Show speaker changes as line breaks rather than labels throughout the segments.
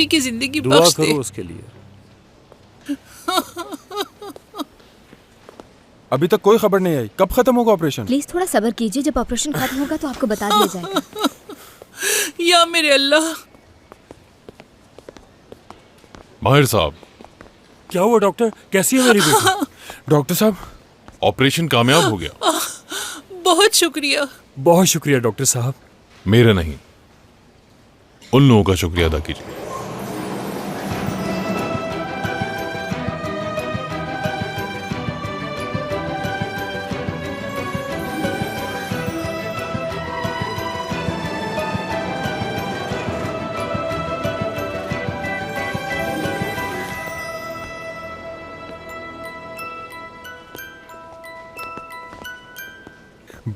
बेटी की जिंदगी
दुआ
बख्श दे।
करो उसके लिए।
अभी तक कोई खबर नहीं आई, कब खत्म होगा ऑपरेशन?
प्लीज थोड़ा सब्र कीजिए, जब ऑपरेशन खत्म होगा तो आपको बता दिया जाएगा।
या मेरे अल्लाह।
माहिर साहब,
क्या हुआ डॉक्टर, कैसी है मेरी बेटी?
डॉक्टर साहब,
ऑपरेशन कामयाब हो गया।
बहुत शुक्रिया।
बहुत शुक्रिया डॉक्टर साहब।
मेरे नहीं, उन लोगों का शुक्रिया अदा कीजिए।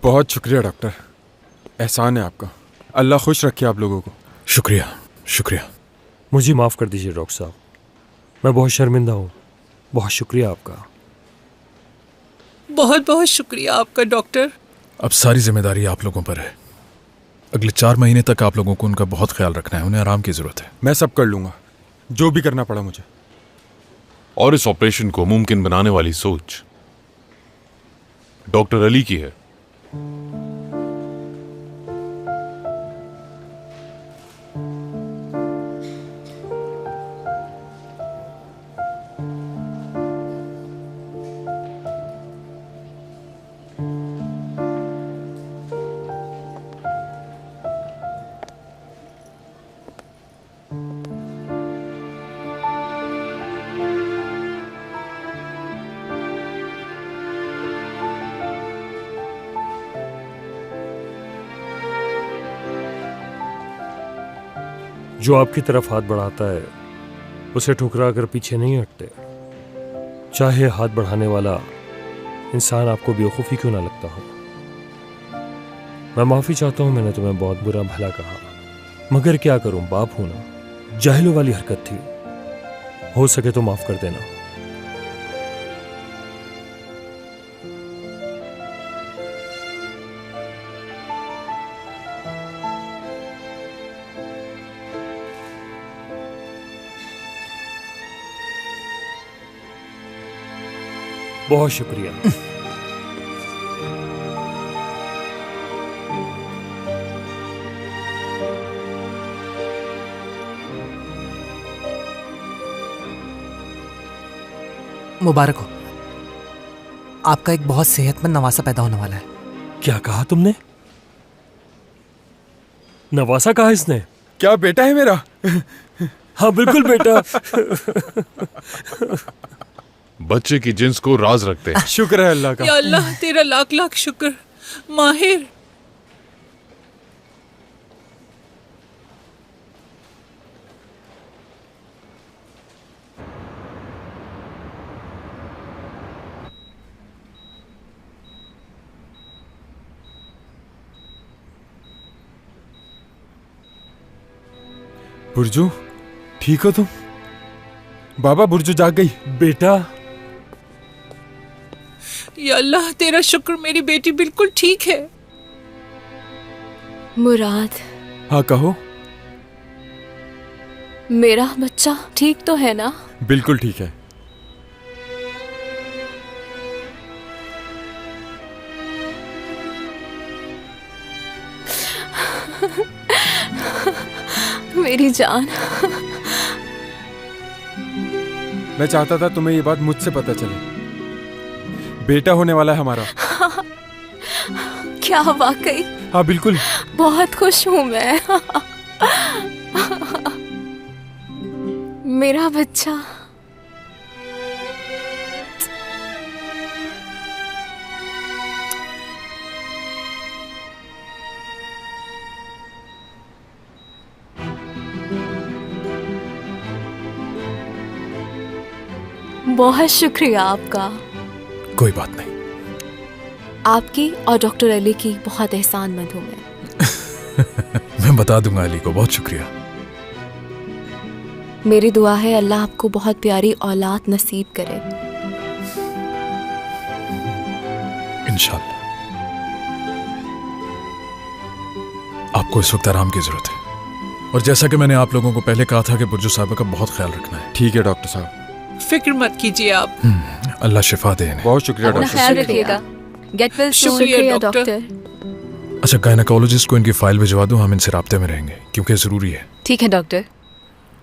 बहुत शुक्रिया डॉक्टर, एहसान है आपका। अल्लाह खुश रखे आप लोगों को।
शुक्रिया शुक्रिया।
मुझे माफ़ कर दीजिए डॉक्टर साहब, मैं बहुत शर्मिंदा हूँ। बहुत शुक्रिया आपका।
बहुत बहुत शुक्रिया आपका डॉक्टर।
अब सारी जिम्मेदारी आप लोगों पर है। अगले 4 महीने तक आप लोगों को उनका बहुत ख्याल रखना है, उन्हें आराम की ज़रूरत है।
मैं सब कर लूँगा, जो भी करना पड़ा मुझे।
और इस ऑपरेशन को मुमकिन बनाने वाली सोच डॉक्टर अली की है।
जो आपकी तरफ हाथ बढ़ाता है उसे ठुकरा कर पीछे नहीं हटते, चाहे हाथ बढ़ाने वाला इंसान आपको बेवकूफ़ी क्यों ना लगता हो। मैं माफ़ी चाहता हूँ, मैंने तुम्हें बहुत बुरा भला कहा, मगर क्या करूँ, बाप हूं ना। जाहिलों वाली हरकत थी, हो सके तो माफ़ कर देना। बहुत शुक्रिया।
मुबारक हो, आपका एक बहुत सेहतमंद नवासा पैदा होने वाला है।
क्या कहा तुमने? नवासा कहा इसने?
क्या बेटा है मेरा?
हाँ बिल्कुल बेटा।
बच्चे की जिन्स को राज रखते हैं।
शुक्र है अल्लाह का।
या अल्लाह तेरा लाख लाख शुक्र। माहिर,
बुर्जू, ठीक हो तुम? बाबा, बुर्जू जाग गई।
बेटा,
या अल्लाह तेरा शुक्र, मेरी बेटी बिल्कुल ठीक है।
मुराद,
हाँ कहो।
मेरा बच्चा ठीक तो है ना?
बिल्कुल ठीक है।
मेरी जान।
मैं चाहता था तुम्हें ये बात मुझसे पता चले। बेटा होने वाला है हमारा।
क्या वाकई?
हाँ बिल्कुल।
बहुत खुश हूँ मैं। मेरा बच्चा। बहुत शुक्रिया आपका।
कोई बात नहीं।
आपकी और डॉक्टर अली की बहुत एहसानमंद हूँ मैं।
मैं बता दूंगा अली को। बहुत शुक्रिया।
मेरी दुआ है अल्लाह आपको बहुत प्यारी औलाद नसीब करे।
इंशाल्लाह। आपको इस वक्त आराम की जरूरत है। और जैसा कि मैंने आप लोगों को पहले कहा था कि बुज्जू साहबा का बहुत ख्याल रखना है।
ठीक है डॉक्टर साहब।
फिक्र मत कीजिए आप।
अल्लाह शिफा दे इन्हें।
बहुत शुक्रिया
अपना
डॉक्टर
ख्याल
साहब।
रखिएगा। Get well soon.
शुक्रिया डॉक्टर।
डॉक्टर।
अच्छा, गायनेकोलॉजिस्ट को इनकी फाइल भिजवा दो, हम इनसे राब्ते में रहेंगे क्योंकि ज़रूरी है।
ठीक है डॉक्टर।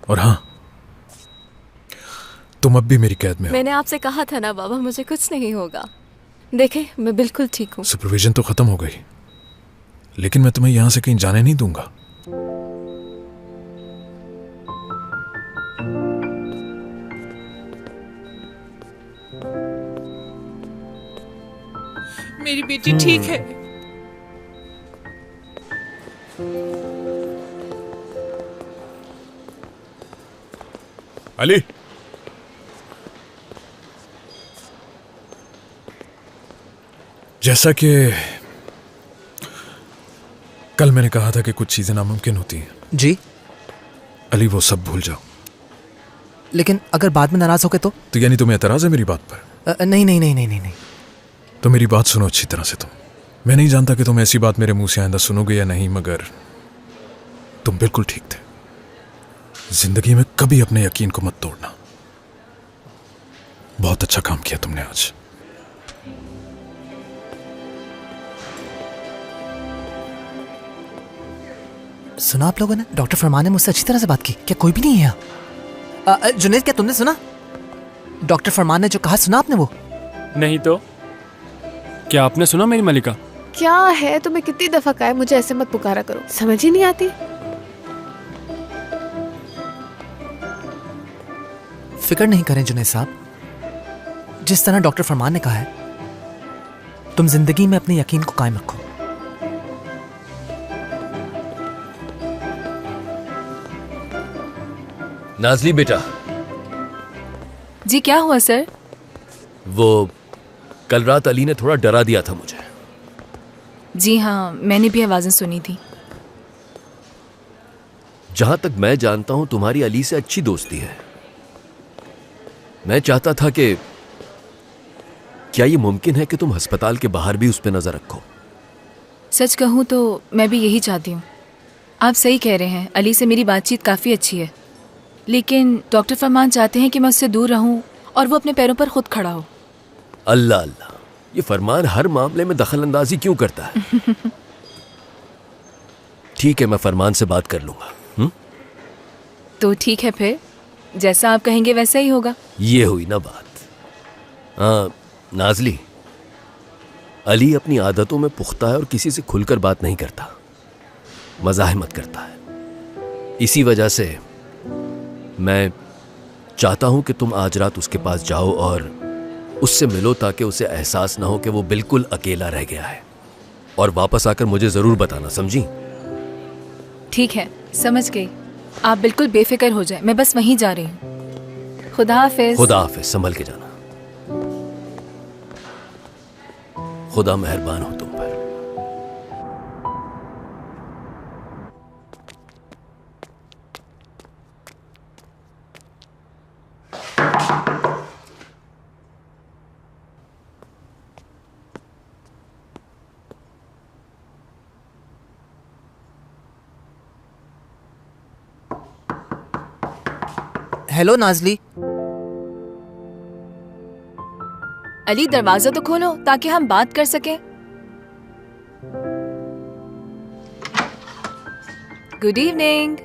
और हाँ, तुम अब भी मेरी कैद में हो।
मैंने आपसे कहा था ना बाबा, मुझे कुछ नहीं होगा। देखे, मैं बिल्कुल ठीक हूँ।
सुपरविजन तो खत्म हो गई, लेकिन मैं तुम्हें यहां से कहीं जाने नहीं दूंगा।
मेरी बेटी ठीक है।
अली, जैसा कि कल मैंने कहा था कि कुछ चीजें नामुमकिन होती हैं।
जी,
अली वो सब भूल जाओ।
लेकिन अगर बाद में नाराज हो गए तो?
यानी तुम्हें एतराज है मेरी बात पर?
नहीं नहीं नहीं नहीं नहीं नहीं।
तो मेरी बात सुनो अच्छी तरह से। मैं नहीं जानता कि तुम ऐसी बात मेरे मुंह से आइंदा सुनोगे या नहीं, मगर तुम बिल्कुल ठीक थे। जिंदगी में कभी अपने यकीन को मत तोड़ना। बहुत अच्छा काम किया तुमने आज।
सुना आप लोगों ने? डॉक्टर फरमान ने मुझसे अच्छी तरह से बात की। क्या कोई भी नहीं है यहाँ? जुनैद, क्या तुमने सुना? डॉक्टर फरमान ने जो कहा, सुना आपने वो?
नहीं तो क्या आपने सुना मेरी मलिका?
क्या है, तुम्हें कितनी दफा कहा है मुझे ऐसे मत पुकारा करो, समझ ही नहीं आती।
फिक्र नहीं करें जुनैद साहब, जिस तरह डॉक्टर फरमान ने कहा है, तुम जिंदगी में अपने यकीन को कायम रखो।
नाज़ली बेटा।
जी क्या हुआ सर?
वो कल रात अली ने थोड़ा डरा दिया था मुझे।
जी हाँ, मैंने भी आवाजें सुनी थी।
जहां तक मैं जानता हूं तुम्हारी अली से अच्छी दोस्ती है। मैं चाहता था कि क्या ये मुमकिन है कि तुम अस्पताल के बाहर भी उस पर नजर रखो?
सच कहूँ तो मैं भी यही चाहती हूँ। आप सही कह रहे हैं, अली से मेरी बातचीत काफ़ी अच्छी है, लेकिन डॉक्टर फरमान चाहते हैं कि मैं उससे दूर रहूं और वो अपने पैरों पर खुद खड़ा हो।
अल्लाह अल्लाह, ये फरमान हर मामले में दखल अंदाजी क्यों करता है? ठीक है, मैं फरमान से बात कर लूंगा।
तो ठीक है, फिर जैसा आप कहेंगे वैसा ही होगा।
ये हुई ना बात। हाँ नाज़ली, अली अपनी आदतों में पुख्ता है और किसी से खुलकर बात नहीं करता, मज़ाहिमत करता है। इसी वजह से मैं चाहता हूं कि तुम आज रात उसके पास जाओ और उससे मिलो, ताकि उसे एहसास ना हो कि वो बिल्कुल अकेला रह गया है। और वापस आकर मुझे जरूर बताना, समझी?
ठीक है, समझ गई। आप बिल्कुल बेफिक्र हो जाए, मैं बस वहीं जा रही हूँ। खुदा हाफिज।
खुदा हाफिज, संभल के जाना। खुदा मेहरबान हो तुम पर।
हेलो नाज़ली।
अली, दरवाजा तो खोलो ताकि हम बात कर सकें। Good evening.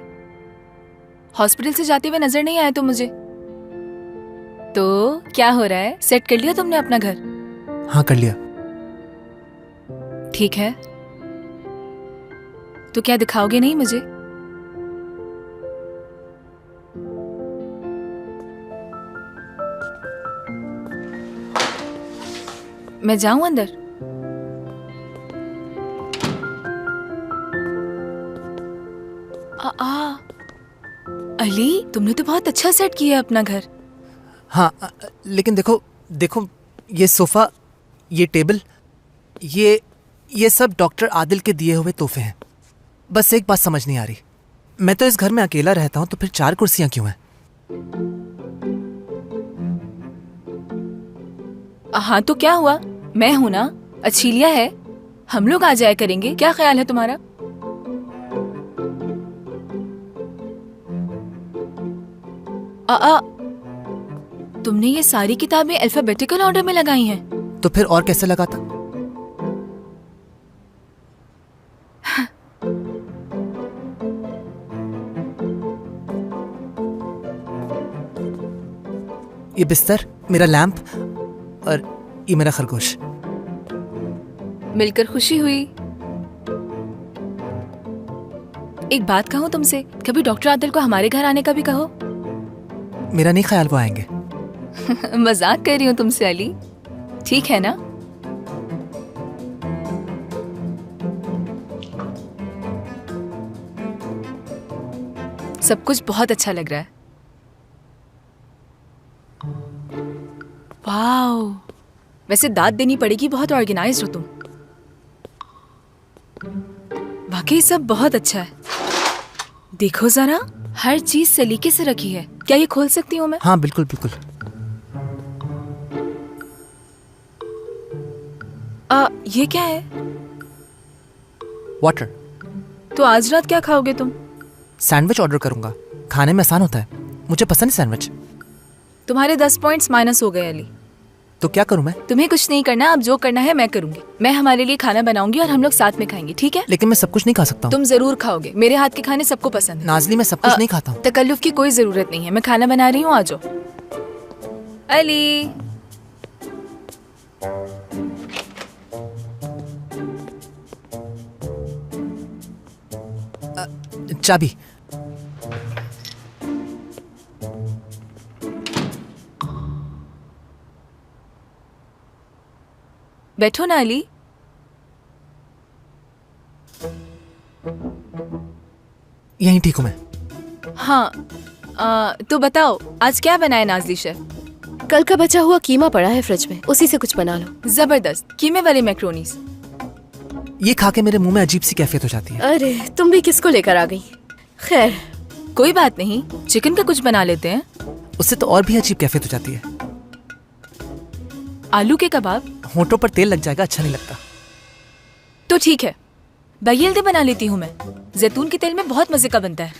हॉस्पिटल से जाते हुए नजर नहीं आए तो मुझे। तो क्या हो रहा है? सेट कर लिया तुमने अपना घर?
हाँ, कर लिया।
ठीक है, तो क्या दिखाओगे नहीं मुझे? मैं जाऊं अंदर? अली, तुमने तो बहुत अच्छा सेट किया है अपना घर।
हाँ, लेकिन देखो देखो, ये सोफा, ये टेबल, ये सब डॉक्टर आदिल के दिए हुए तोहफे हैं। बस एक बात समझ नहीं आ रही, मैं तो इस घर में अकेला रहता हूं, तो फिर 4 कुर्सियां क्यों हैं?
हाँ तो क्या हुआ, मैं हूं ना, अच्छीलिया है, हम लोग आ जाया करेंगे। क्या ख्याल है तुम्हारा? तुमने ये सारी किताबें अल्फाबेटिकल ऑर्डर में लगाई हैं?
तो फिर और कैसे लगाता? ये बिस्तर, मेरा लैंप और ये मेरा खरगोश।
मिलकर खुशी हुई। एक बात कहूँ तुमसे, कभी डॉक्टर आदिल को हमारे घर आने का भी कहो।
मेरा नहीं ख्याल वो आएंगे।
मजाक कर रही हूँ तुमसे अली, ठीक है ना? सब कुछ बहुत अच्छा लग रहा है। वाओ, वैसे दाद देनी पड़ेगी, बहुत ऑर्गेनाइज्ड हो तुम। वाकई सब बहुत अच्छा है। देखो जरा, हर चीज सलीके से रखी है। क्या ये खोल सकती हूँ मैं?
हाँ बिल्कुल बिल्कुल।
ये क्या है?
वाटर।
तो आज रात क्या खाओगे तुम?
सैंडविच ऑर्डर करूंगा, खाने में आसान होता है, मुझे पसंद है सैंडविच।
तुम्हारे 10 पॉइंट्स माइनस हो गए अली।
तो क्या करूं मैं?
तुम्हें कुछ नहीं करना, अब जो करना है मैं करूंगी। मैं हमारे लिए खाना बनाऊंगी और हम लोग साथ में खाएंगे, ठीक है?
लेकिन मैं सब कुछ नहीं खा सकता हूं।
तुम जरूर खाओगे, मेरे हाथ के खाने सबको पसंद है।
नाजली, मैं सब कुछ नहीं खाता हूं।
तकल्लुफ की कोई जरूरत नहीं है, मैं खाना बना रही हूँ, आ जाओ। अली,
चाबी।
बैठो ना अली।
यहीं ठीक हूं मैं।
हाँ, तो बताओ आज क्या बनाए नाजली शेफ?
कल का बचा हुआ कीमा पड़ा है फ्रिज में, उसी से कुछ बना लो।
जबरदस्त, कीमे वाले मैक्रोनीज।
ये खा के मेरे मुंह में अजीब सी कैफियत हो जाती है।
अरे तुम भी किसको लेकर आ गई? खैर
कोई बात नहीं, चिकन का कुछ बना लेते हैं।
उससे तो और भी अजीब कैफियत हो जाती है।
आलू के कबाब?
होंठों पर तेल लग जाएगा, अच्छा नहीं लगता।
तो ठीक है, बयल्दे बना लेती हूँ मैं। जैतून के तेल में बहुत मजे का बनता है।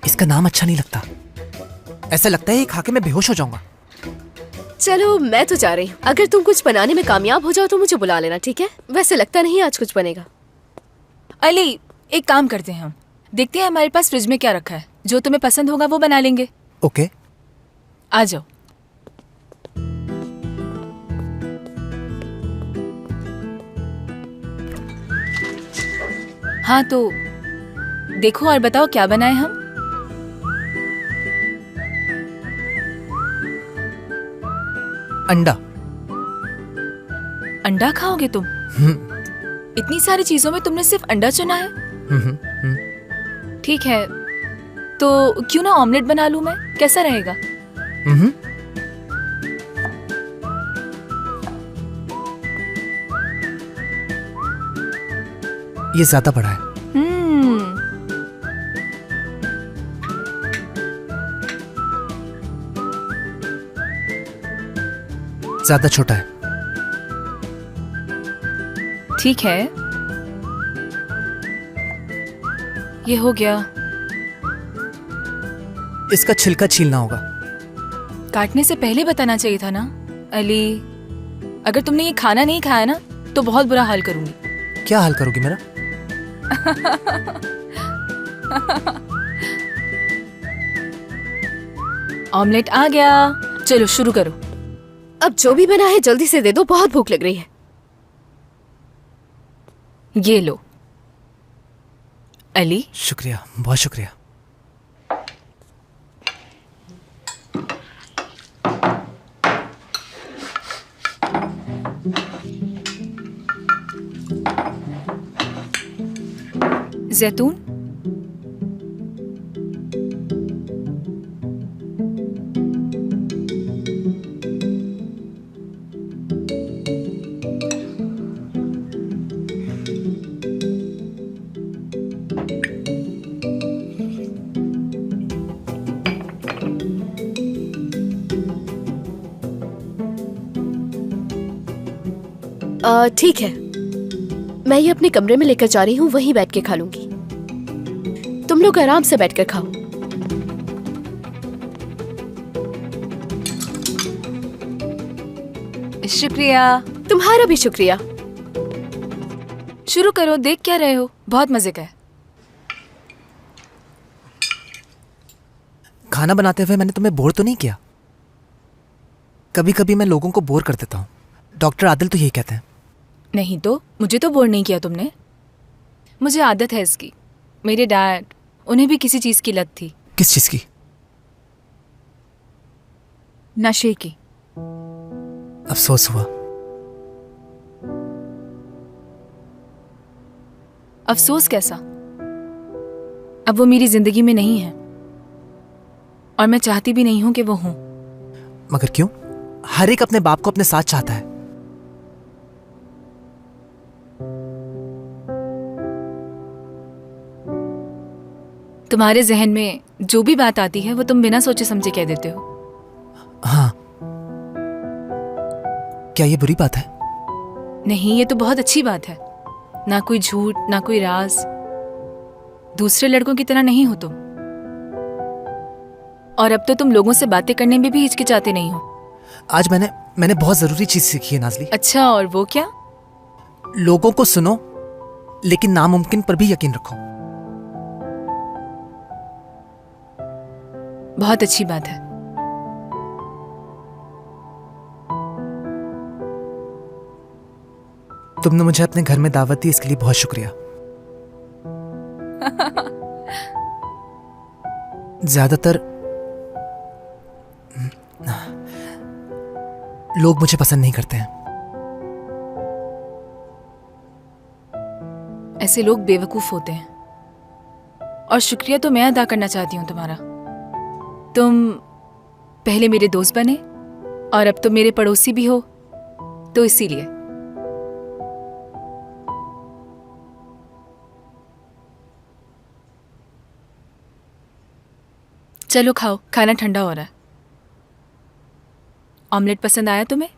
इसका नाम अच्छा नहीं लगता, ऐसा लगता है ये खा के मैं बेहोश हो जाऊंगा।
चलो मैं तो जा रही हूँ। अगर तुम कुछ बनाने में कामयाब हो जाओ तो मुझे बुला लेना, ठीक है? वैसे लगता नहीं आज कुछ बनेगा।
अली, एक काम करते हैं, हम देखते हैं हमारे पास फ्रिज में क्या रखा है। जो तुम्हें पसंद होगा वो बना लेंगे।
ओके,
आ जाओ। हाँ तो देखो और बताओ क्या बनाए हम?
अंडा।
अंडा खाओगे तुम? इतनी सारी चीजों में तुमने सिर्फ अंडा चुना है? ठीक है, तो क्यों ना ऑमलेट बना लूं मैं, कैसा रहेगा?
ये ज्यादा बड़ा है। ज्यादा छोटा है।
ठीक है, ये हो गया।
इसका छिलका छीलना होगा।
काटने से पहले बताना चाहिए था ना अली। अगर तुमने ये खाना नहीं खाया ना तो बहुत बुरा हाल करूंगी।
क्या हाल करोगी मेरा?
ऑमलेट आ गया, चलो शुरू करो।
अब जो भी बना है जल्दी से दे दो, बहुत भूख लग रही है।
ये लो अली।
शुक्रिया, बहुत शुक्रिया।
जैतून,
ठीक है, मैं ये अपने कमरे में लेकर जा रही हूँ, वहीं बैठ के खा लूंगी। तुम लोग आराम से बैठकर खाओ।
शुक्रिया।
तुम्हारा भी शुक्रिया।
शुरू करो, देख क्या रहे हो? बहुत मजे का है।
खाना बनाते हुए मैंने तुम्हें बोर तो नहीं किया? कभी कभी मैं लोगों को बोर कर देता हूँ। डॉक्टर आदिल तो यही कहते हैं।
नहीं तो, मुझे तो बोर नहीं किया तुमने। मुझे आदत है इसकी। मेरे डैड, उन्हें भी किसी चीज की लत थी।
किस चीज की?
नशे की।
अफसोस हुआ।
अफसोस कैसा? अब वो मेरी जिंदगी में नहीं है और मैं चाहती भी नहीं हूं कि वो हूं।
मगर क्यों? हर एक अपने बाप को अपने साथ चाहता है।
तुम्हारे जहन में जो भी बात आती है वो तुम बिना सोचे समझे कह देते हो।
हाँ, क्या ये बुरी बात है?
नहीं, ये तो बहुत अच्छी बात है। ना कोई झूठ, ना कोई राज। दूसरे लड़कों की तरह नहीं हो तुम। और अब तो तुम लोगों से बातें करने में भी हिचकिचाते नहीं हो।
आज मैंने बहुत जरूरी चीज सीखी है नाज़ली।
अच्छा, और वो क्या?
लोगों को सुनो, लेकिन नामुमकिन पर भी यकीन रखो।
बहुत अच्छी बात है।
तुमने मुझे अपने घर में दावत दी, इसके लिए बहुत शुक्रिया। ज्यादातर लोग मुझे पसंद नहीं करते हैं।
ऐसे लोग बेवकूफ होते हैं। और शुक्रिया तो मैं अदा करना चाहती हूँ तुम्हारा। तुम पहले मेरे दोस्त बने और अब तो मेरे पड़ोसी भी हो, तो इसीलिए। चलो खाओ, खाना ठंडा हो रहा है। ऑमलेट पसंद आया तुम्हें?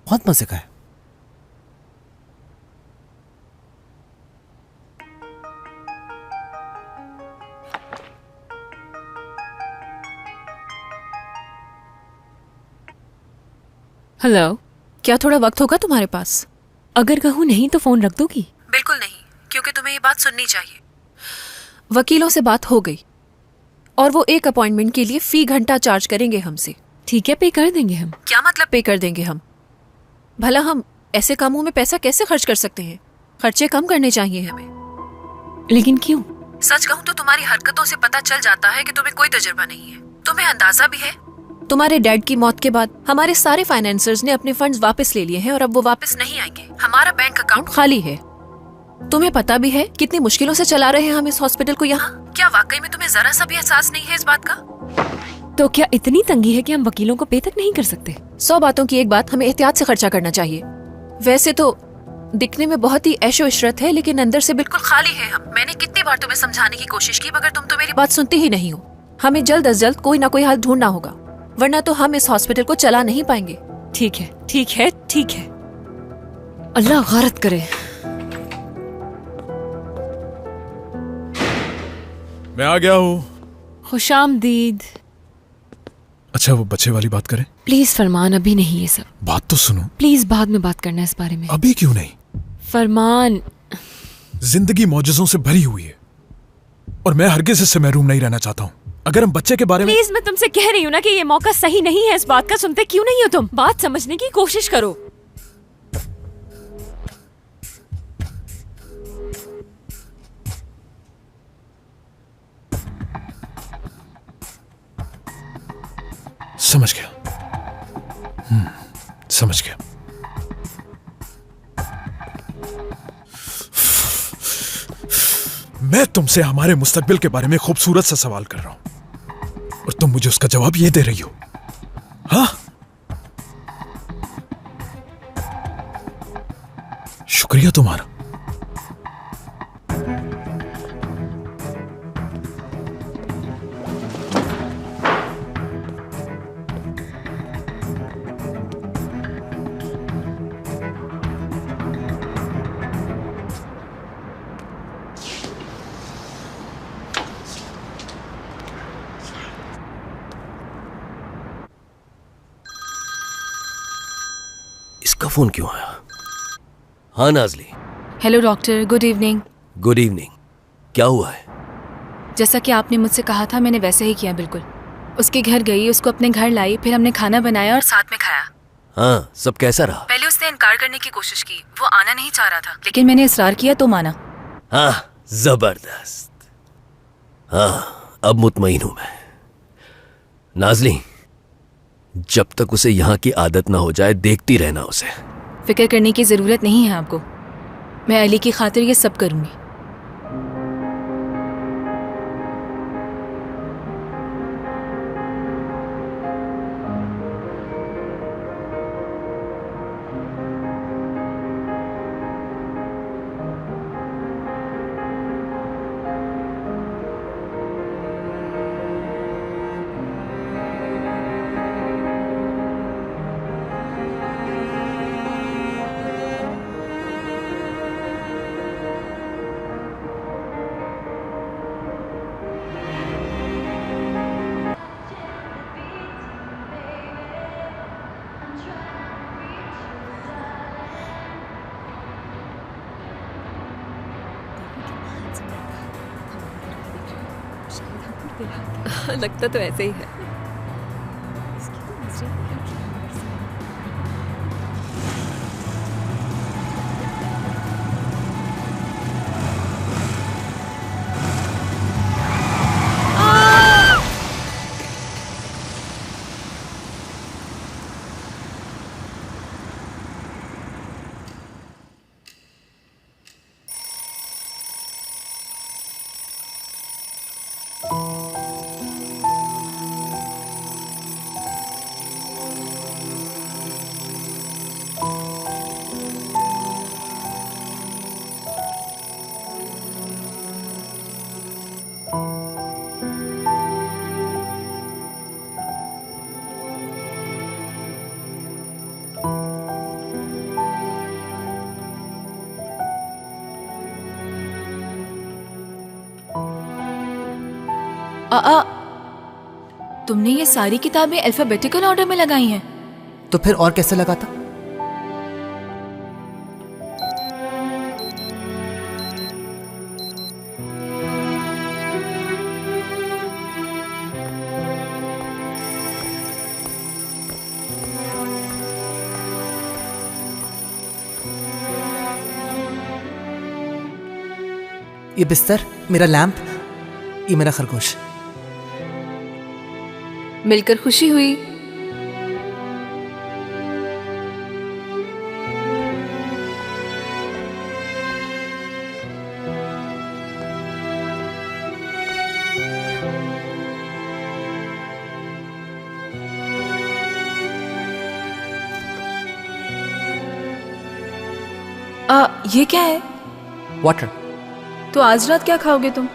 बहुत मजे का है।
हेलो, क्या थोड़ा वक्त होगा तुम्हारे पास? अगर कहूँ नहीं तो फोन रख दोगी? बिल्कुल नहीं, क्योंकि तुम्हें ये बात सुननी चाहिए। वकीलों से बात हो गई और वो एक अपॉइंटमेंट के लिए फी घंटा चार्ज करेंगे हमसे। ठीक है, पे कर देंगे हम। क्या मतलब पे कर देंगे हम? भला हम ऐसे कामों में पैसा कैसे खर्च कर सकते हैं? खर्चे कम करने चाहिए हमें। लेकिन क्यों? सच कहूँ तो तुम्हारी हरकतों से पता चल जाता है कि तुम्हें कोई तजुर्बा नहीं है। तुम्हें अंदाजा भी है, तुम्हारे डैड की मौत के बाद हमारे सारे फाइनेंसर्स ने अपने फंड्स वापस ले लिए हैं और अब वो वापस नहीं आएंगे। हमारा बैंक अकाउंट खाली है। तुम्हें पता भी है कितनी मुश्किलों से चला रहे हैं हम इस हॉस्पिटल को यहाँ। क्या वाकई में तुम्हें जरा सा भी एहसास नहीं है इस बात का? तो क्या इतनी तंगी है कि हम वकीलों को पे तक नहीं कर सकते? 100 बातों की एक बात, हमें एहतियात से खर्चा करना चाहिए। वैसे तो दिखने में बहुत ही ऐशो इशरत है, लेकिन अंदर से बिल्कुल खाली है हम। मैंने कितनी बार तुम्हें समझाने की कोशिश की, मगर तुम तो मेरी बात सुनती ही नहीं हो। हमें जल्द अज जल्द कोई ना कोई हल ढूंढना होगा, वरना तो हम इस हॉस्पिटल को चला नहीं पाएंगे। ठीक है, ठीक है, ठीक है। अल्लाह गारत करे।
मैं आ गया हूँ।
खुशामदीद।
अच्छा, वो बच्चे वाली बात करें?
प्लीज फरमान, अभी नहीं ये सब।
बात तो सुनो।
प्लीज बाद में बात करना है इस बारे में।
अभी क्यों नहीं?
फरमान।
जिंदगी मौजज़ों से भरी हुई है और मैं हरगिज़ इससे महरूम नहीं रहना चाहता हूँ। अगर हम बच्चे के बारे में...
प्लीज, मैं तुमसे कह रही हूँ ना कि ये मौका सही नहीं है इस बात का। सुनते क्यों नहीं हो तुम? बात समझने की कोशिश करो।
समझ गया। समझ गया। मैं तुमसे हमारे मुस्तकबिल के बारे में खूबसूरत सा सवाल कर रहा हूं और तुम मुझे उसका जवाब ये दे रही हो। हाँ, शुक्रिया तुम्हारा।
उसका फोन क्यों आया? हाँ Nazli.
Hello doctor, good evening.
Good evening. क्या हुआ है?
जैसा कि आपने मुझसे कहा था मैंने वैसे ही किया बिल्कुल। उसके घर गई, उसको अपने घर लाई, फिर हमने खाना बनाया और साथ में खाया।
हाँ, सब कैसा रहा?
पहले उसने इनकार करने की कोशिश की, वो आना नहीं चाह रहा था, लेकिन मैंने इसरार किया तो माना।
हाँ, जबरदस्त। हाँ, अब मुतमईन हूं मैं। नाजली, जब तक उसे यहाँ की आदत ना हो जाए देखती रहना उसे।
फिक्र करने की जरूरत नहीं है आपको, मैं अली की खातिर ये सब करूंगी।
लगता तो ऐसे ही है। तुमने ये सारी किताबें अल्फाबेटिकल ऑर्डर में लगाई हैं?
तो फिर और कैसे लगाता? ये बिस्तर, मेरा लैंप, ये मेरा खरगोश।
मिलकर खुशी हुई। ये क्या है?
वाटर।
तो आज रात क्या खाओगे तुम?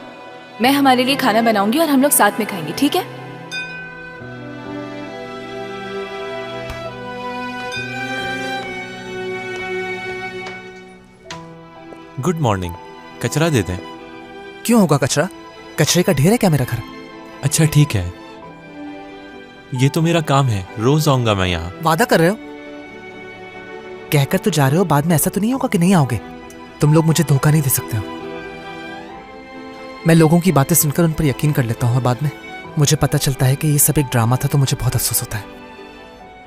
मैं हमारे लिए खाना बनाऊंगी और हम लोग साथ में खाएंगे, ठीक है?
Good morning. कचरा दे दें?
क्यों होगा कचरा? कचरे का ढेर है क्या मेरा घर?
अच्छा ठीक है, ये तो मेरा काम है, रोज आऊंगा मैं यहाँ।
वादा कर रहे हो? कहकर तो जा रहे हो, बाद में ऐसा तो नहीं होगा कि नहीं आओगे? तुम लोग मुझे धोखा नहीं दे सकते हो। मैं लोगों की बातें सुनकर उन पर यकीन कर लेता हूँ और बाद में मुझे पता चलता है कि ये सब एक ड्रामा था, तो मुझे बहुत अफसोस होता है।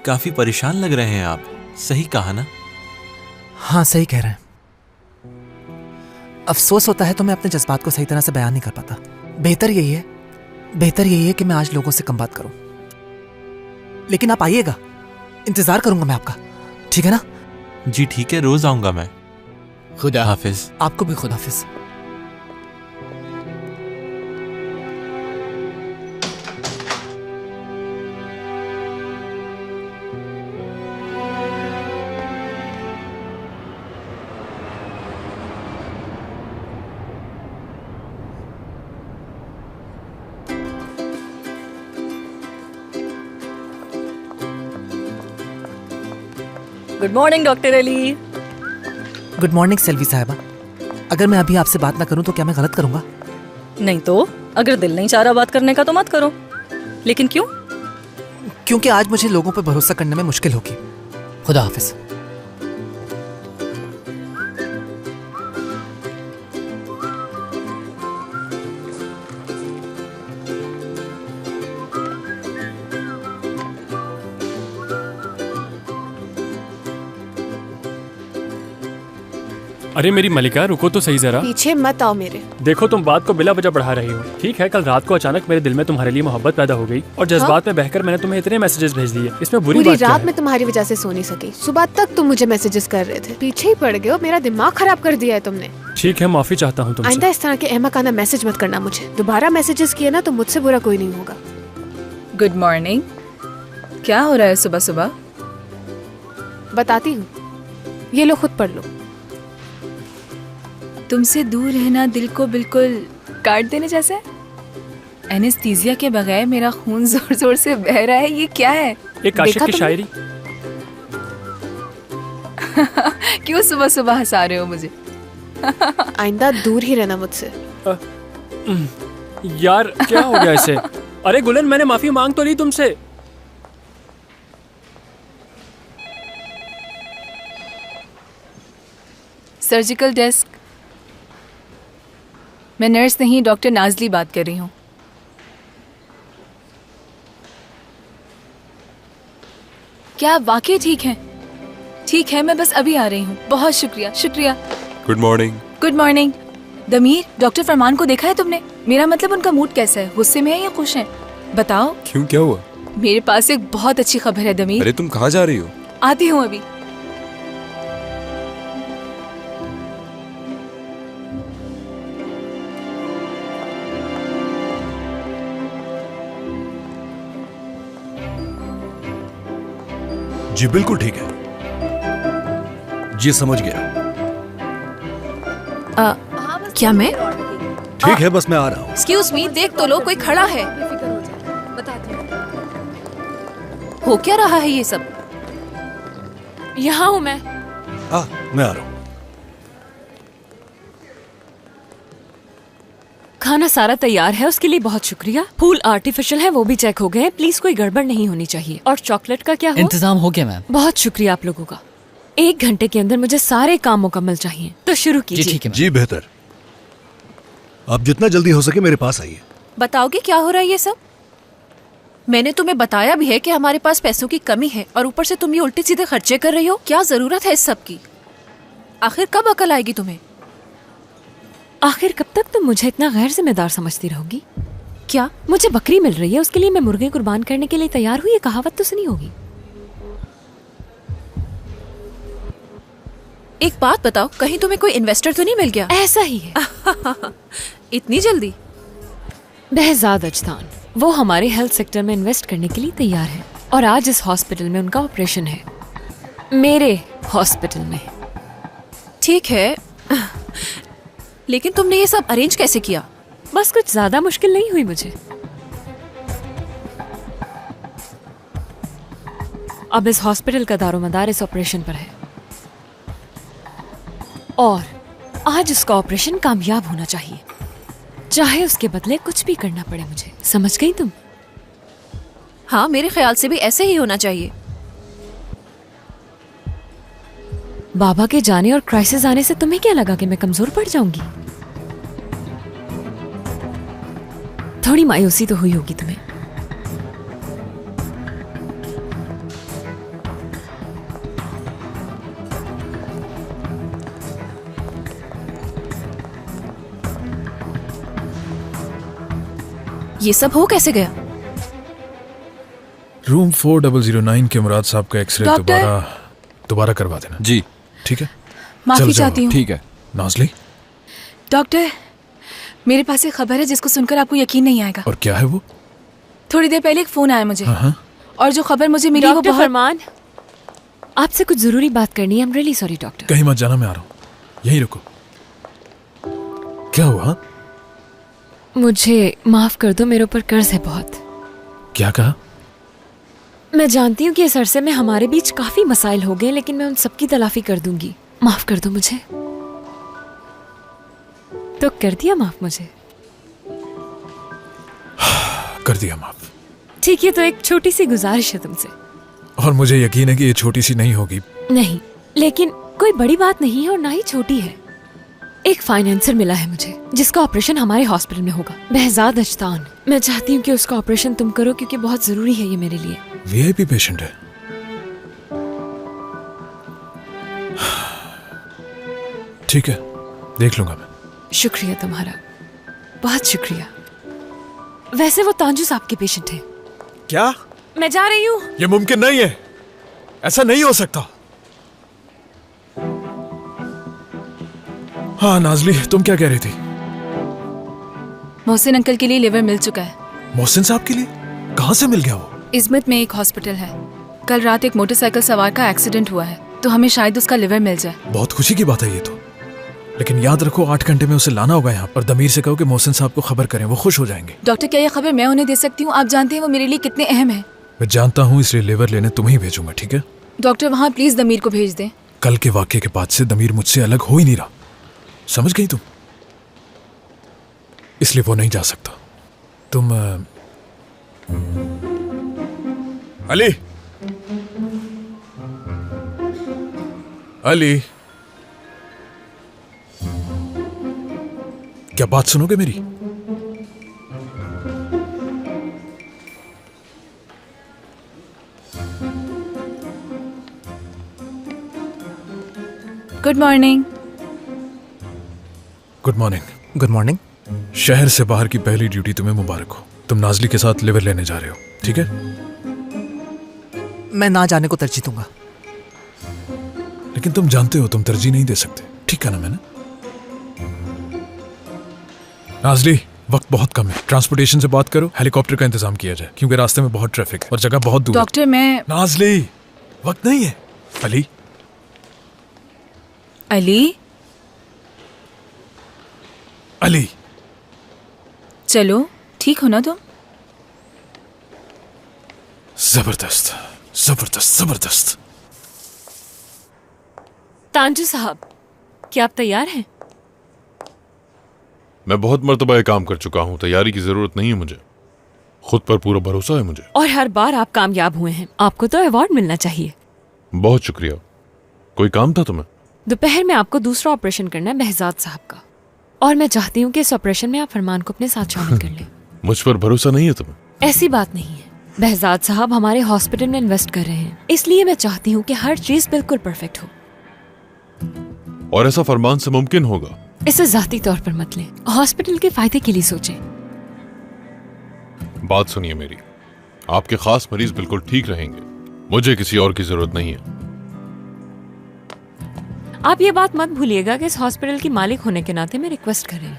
काफी परेशान लग रहे हैं आप, सही कहा ना?
हाँ सही कह रहे हैं। अफसोस होता है तो मैं अपने जज्बात को सही तरह से बयान नहीं कर पाता। बेहतर यही है कि मैं आज लोगों से कम बात करूं। लेकिन आप आइएगा, इंतजार करूंगा मैं आपका, ठीक है ना?
जी ठीक है, रोज आऊंगा मैं। खुदा हाफिज।
आपको भी खुदा हाफिज।
Good morning doctor Ali.
Good morning Selvi साहिबा। अगर मैं अभी आपसे बात ना करूं तो क्या मैं गलत करूंगा?
नहीं तो अगर दिल नहीं चाह रहा बात करने का तो मत करो। लेकिन क्यों?
क्योंकि आज मुझे लोगों पर भरोसा करने में मुश्किल होगी। खुदा हाफिज।
अरे मेरी मलिका, रुको तो सही जरा।
पीछे मत आओ मेरे।
देखो तुम बात को बिला वजह बढ़ा रही हो। ठीक है, कल रात को अचानक मेरे दिल में तुम्हारे लिए मोहब्बत पैदा हो गई और जज्बात में बहकर मैंने तुम्हें इतने मैसेजेस भेज दिए। इसमें बुरी बात क्या
रात
है?
में तुम्हारी वजह से सो नहीं सकी। सुबह तक तुम मुझे मैसेजेस कर रहे थे। पीछे ही पड़ गए हो, मेरा दिमाग खराब कर दिया है तुमने।
ठीक है, माफी चाहता हूँ तुमसे।
आइंदा इस तरह के अहमकाना मैसेज मत करना मुझे। दोबारा मैसेजेस किए ना तो मुझसे बुरा कोई नहीं होगा।
Good morning. क्या हो रहा है सुबह सुबह?
बताती हूँ, ये लो खुद पढ़ लो।
तुमसे दूर रहना दिल को बिल्कुल काट देने जैसा है। एनेस्थीसिया के बगैर मेरा खून जोर जोर से बह रहा है। ये क्या है?
एक आशिक की शायरी।
क्यों सुबह सुबह हंसा रहे हो मुझे?
आइंदा दूर ही रहना मुझसे।
यार क्या हो गया इसे? अरे गुलन, मैंने माफी मांग तो ली तुमसे।
Surgical desk. मैं नर्स नहीं, डॉक्टर नाजली बात कर रही हूँ। क्या आप वाकई ठीक हैं? ठीक है, मैं बस अभी आ रही हूँ। बहुत शुक्रिया। शुक्रिया।
Good morning.
Good morning. Damir, doctor Farman को देखा है तुमने? मेरा मतलब उनका मूड कैसा है? गुस्से में है या खुश हैं? बताओ।
क्यों, क्या हुआ?
मेरे पास एक बहुत अच्छी खबर है दमीर।
अरे तुम कहाँ जा रही हो?
आती हूँ अभी।
जी बिल्कुल ठीक है, जी समझ गया।
क्या मैं?
ठीक है, बस मैं आ रहा हूँ।
एक्सक्यूज मी, देख तो लो, कोई खड़ा है। हो क्या रहा है ये सब?
यहाँ हूँ मैं।
मैं आ रहा हूँ।
खाना सारा तैयार है, उसके लिए बहुत शुक्रिया। फूल आर्टिफिशियल है, वो भी चेक हो गए। प्लीज कोई गड़बड़ नहीं होनी चाहिए। और चॉकलेट का क्या हुआ?
इंतजाम हो गया मैम।
बहुत शुक्रिया आप लोगों का। 1 घंटे के अंदर मुझे सारे काम मुकम्मल चाहिए, तो शुरू कीजिए।
जी ठीक है।
जी बेहतर। आप जितना जल्दी हो सके मेरे पास आइए।
बताओगे क्या हो रहा है ये सब? मैंने तुम्हें बताया भी है कि हमारे पास पैसों की कमी है, और ऊपर से तुम ये उल्टे सीधे खर्चे कर रही हो। क्या जरूरत है इस सब की? आखिर कब अकल आएगी तुम्हें? आखिर कब तक तुम मुझे इतना गैर जिम्मेदार समझती रहोगी? क्या मुझे बकरी मिल रही है, उसके लिए मैं मुर्गे कुर्बान करने के लिए तैयार हुई? ये कहावत तो सुनी होगी। एक बात बताओ, कहीं तुम्हें कोई इन्वेस्टर तो नहीं मिल गया? ऐसा ही है। इतनी जल्दी? behzad अजदान, वो हमारे हेल्थ सेक्टर में इन्वेस्ट करने के लिए तैयार है, और आज इस हॉस्पिटल में उनका ऑपरेशन है। मेरे हॉस्पिटल में। ठीक है, लेकिन तुमने ये सब अरेंज कैसे किया? बस कुछ ज्यादा मुश्किल नहीं हुई मुझे। अब इस हॉस्पिटल का दारोमदार इस ऑपरेशन पर है, और आज उसका ऑपरेशन कामयाब होना चाहिए, चाहे उसके बदले कुछ भी करना पड़े मुझे। समझ गई तुम? हाँ, मेरे ख्याल से भी ऐसे ही होना चाहिए। बाबा के जाने और क्राइसिस आने से तुम्हें क्या लगा कि मैं कमजोर पड़ जाऊंगी? थोड़ी मायूसी तो हुई होगी तुम्हें। ये सब हो कैसे गया?
रूम 4009 के मुराद साहब का एक्सरे दोबारा करवा देना।
जी
ठीक है।
माफी चाहती हूँ।
ठीक है।
नाज़ली,
डॉक्टर, मेरे पास एक खबर है जिसको सुनकर आपको यकीन नहीं आएगा।
और क्या है वो?
थोड़ी देर पहले एक फोन आया मुझे।
हाँ।
और जो खबर मुझे मिली वो बहुत...
फरमान, आपसे कुछ जरूरी बात करनी है। I'm really sorry doctor.
कहीं मत जाना, मैं आ रहा हूँ। यहीं रुको। क्या हुआ?
मुझे माफ कर दो, मेरे ऊपर कर्ज है बहुत।
क्या कहा?
मैं जानती हूँ कि इस अरसे में हमारे बीच काफी मसाइल हो गए, लेकिन मैं उन सबकी तलाफी कर दूंगी। माफ कर दो मुझे। तो कर दिया माफ मुझे?
कर दिया माफ।
ठीक है, तो एक छोटी सी गुजारिश है तुमसे।
और मुझे यकीन है कि ये छोटी सी नहीं होगी।
नहीं, लेकिन कोई बड़ी बात नहीं है और ना ही छोटी है। एक फाइनेंसर मिला है मुझे जिसका ऑपरेशन हमारे हॉस्पिटल में होगा। behzad अजदान, मैं चाहती हूँ कि उसका ऑपरेशन तुम करो, क्योंकि बहुत जरूरी है ये मेरे लिए।
वीआईपी पेशेंट है। ठीक है, देख लूंगा मैं।
शुक्रिया तुम्हारा, बहुत शुक्रिया। वैसे वो तांजू साहब के पेशेंट है।
क्या?
मैं जा रही हूँ।
ये मुमकिन नहीं है, ऐसा नहीं हो सकता। हाँ नाजली, तुम क्या कह रही थी?
मोहसिन अंकल के लिए लिवर मिल चुका है।
मोहसिन साहब के लिए? कहाँ से मिल गया वो?
इज़मत में एक हॉस्पिटल है। कल रात एक मोटरसाइकिल सवार का एक्सीडेंट हुआ है, तो हमें शायद उसका लिवर मिल जाए।
बहुत खुशी की बात है ये तो, लेकिन याद रखो 8 घंटे में उसे लाना होगा यहाँ। और दमीर से कहो कि मोहसिन साहब को खबर करें, वो खुश हो जाएंगे।
डॉक्टर, क्या ये खबर मैं उन्हें दे सकती हूँ? आप जानते हैं वो मेरे लिए कितने अहम है।
मैं जानता हूँ, इसलिए लिवर लेने तुम्हें ही भेजूंगा, ठीक है?
डॉक्टर, वहाँ प्लीज दमीर को भेज दें।
कल के वाक्य के बाद से दमीर मुझसे अलग हो ही नहीं रहा, समझ गई तुम? इसलिए वो नहीं जा सकता। तुम अली, अली, क्या बात सुनोगे मेरी?
Good morning.
Good morning.
Good morning.
शहर से बाहर की पहली ड्यूटी तुम्हें मुबारक हो। तुम नाजली के साथ लिवर लेने जा रहे हो, ठीक है?
मैं ना जाने को तरजीह दूंगा।
लेकिन तुम जानते हो तुम तरजीह नहीं दे सकते, ठीक है ना? मैंने नाजली, वक्त बहुत कम है, ट्रांसपोर्टेशन से बात करो, हेलीकॉप्टर का इंतजाम किया जाए, क्योंकि रास्ते में बहुत ट्रैफिक है और जगह बहुत दूर है।
डॉक्टर, मैं
नाजली, वक्त नहीं है। अली,
अली,
अली,
चलो, ठीक हो ना तुम?
जबरदस्त, जबरदस्त, जबरदस्त।
तांजू साहब, क्या आप तैयार हैं?
मैं बहुत मर्तबा ये काम कर चुका हूँ, तैयारी की जरूरत नहीं है मुझे। खुद पर पूरा भरोसा है मुझे।
और हर बार आप कामयाब हुए हैं, आपको तो अवार्ड मिलना चाहिए।
बहुत शुक्रिया। कोई काम था तुम्हें?
दोपहर में आपको दूसरा ऑपरेशन करना है बहजाद साहब का, और मैं चाहती हूँ कि इस ऑपरेशन में आप फरमान को अपने साथ शामिल कर लें।
मुझ पर भरोसा नहीं है तुम्हें?
ऐसी बात नहीं है, बहजाद साहब हमारे हॉस्पिटल में इन्वेस्ट कर रहे हैं, इसलिए मैं चाहती हूँ कि हर चीज बिल्कुल परफेक्ट हो।
और ऐसा फरमान से मुमकिन होगा?
इसे जाती तौर पर मत लें, हॉस्पिटल के फायदे के लिए सोचें।
बात सुनिए मेरी, आपके खास मरीज बिल्कुल ठीक रहेंगे, मुझे किसी और की जरूरत नहीं है।
आप ये बात मत भूलिएगा कि इस हॉस्पिटल की मालिक होने के नाते मैं रिक्वेस्ट कर रही हूँ।